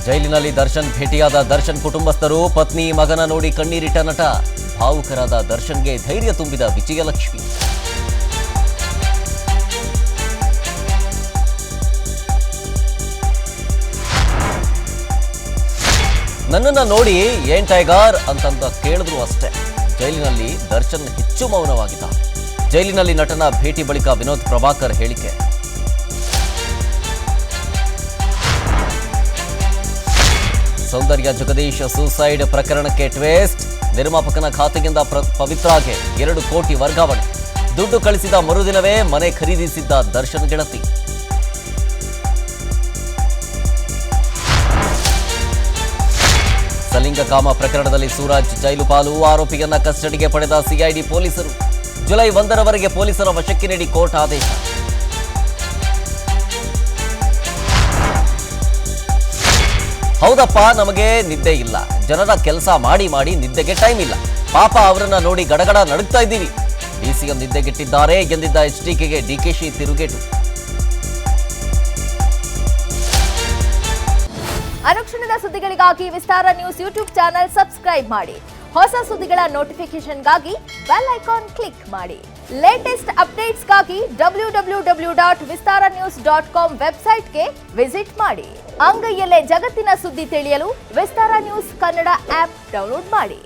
ಜೈಲಿನಲ್ಲಿ ದರ್ಶನ್ ಭೇಟಿಯಾದ ದರ್ಶನ್ ಕುಟುಂಬಸ್ಥರು ಪತ್ನಿ ಮಗನ ನೋಡಿ ಕಣ್ಣೀರಿಟ್ಟ ನಟ. ಭಾವುಕರಾದ ದರ್ಶನ್ಗೆ ಧೈರ್ಯ ತುಂಬಿದ ವಿಜಯಲಕ್ಷ್ಮಿ. ನನ್ನನ್ನ ನೋಡಿ ಏನ್ ಟೈಗರ್ ಅಂತಂತ ಕೇಳಿದ್ರು ಅಷ್ಟೇ. ಜೈಲಿನಲ್ಲಿ ದರ್ಶನ್ ಹೆಚ್ಚು ಮೌನವಾಗಿದ್ದ. ಜೈಲಿನಲ್ಲಿ ನಟನ ಭೇಟಿ ಬಳಿಕ ವಿನೋದ್ ಪ್ರಭಾಕರ್ ಹೇಳಿಕೆ. ಸೌಂದರ್ಯ ಜಗದೀಶ್ ಸೂಸೈಡ್ ಪ್ರಕರಣಕ್ಕೆ ಟ್ವೇಸ್ಟ್. ನಿರ್ಮಾಪಕನ ಖಾತೆಯಿಂದ ಪವಿತ್ರಾಗೆ 2 ಕೋಟಿ ವರ್ಗಾವಣೆ. ದುಡ್ಡು ಕಳಿಸಿದ ಮರುದಿನವೇ ಮನೆ ಖರೀದಿಸಿದ್ದ ದರ್ಶನ್ ಗೆಳತಿ. ಸಲಿಂಗಕಾಮ ಪ್ರಕರಣದಲ್ಲಿ ಸೂರಜ್ ಜೈಲು ಪಾಲು. ಆರೋಪಿಯನ್ನ ಕಸ್ಟಡಿಗೆ ಪಡೆದ ಸಿಐಡಿ ಪೊಲೀಸರು. ಜುಲೈ 1ರವರೆಗೆ ಪೊಲೀಸರ ವಶಕ್ಕೆ ನೀಡಿ ಕೋರ್ಟ್ ಆದೇಶ. ಹೌದಪ್ಪ, ನಮಗೆ ನಿದ್ದೆ ಇಲ್ಲ. ಜನರ ಕೆಲಸ ಮಾಡಿ ಮಾಡಿ ನಿದ್ದೆಗೆ ಟೈಮ್ ಇಲ್ಲ. ಪಾಪ ಅವರನ್ನ ನೋಡಿ ಗಡಗಡ ನಡುಗ್ತಾ ಇದ್ದೀವಿ. ಡಿಸಿಎಂ ನಿದ್ದೆಗೆಟ್ಟಿದ್ದಾರೆ ಎಂದಿದ್ದ ಎಚ್ಡಿಕೆಗೆ ಡಿಕೆಶಿ ತಿರುಗೇಟು. ಅನುಕ್ಷಣದ ಸುದ್ದಿಗಳಿಗಾಗಿ ವಿಸ್ತಾರ ನ್ಯೂಸ್ ಯೂಟ್ಯೂಬ್ ಚಾನೆಲ್ ಸಬ್ಸ್ಕ್ರೈಬ್ ಮಾಡಿ. ಹೊಸ ಸುದ್ದಿಗಳ ನೋಟಿಫಿಕೇಶನ್ಗಾಗಿ ಬೆಲ್ ಐಕಾನ್ ಕ್ಲಿಕ್ ಮಾಡಿ. ಲೇಟೆಸ್ಟ್ ಅಪ್ಡೇಟ್ಸ್ಗಾಗಿ www.vistaranews.com ವೆಬ್ಸೈಟ್ಗೆ ವಿಸಿಟ್ ಮಾಡಿ. ಅಂಗೈಯಲ್ಲೇ ಜಗತ್ತಿನ ಸುದ್ದಿ ತಿಳಿಯಲು ವಿಸ್ತಾರ ನ್ಯೂಸ್ ಕನ್ನಡ ಆಪ್ ಡೌನ್ಲೋಡ್ ಮಾಡಿ.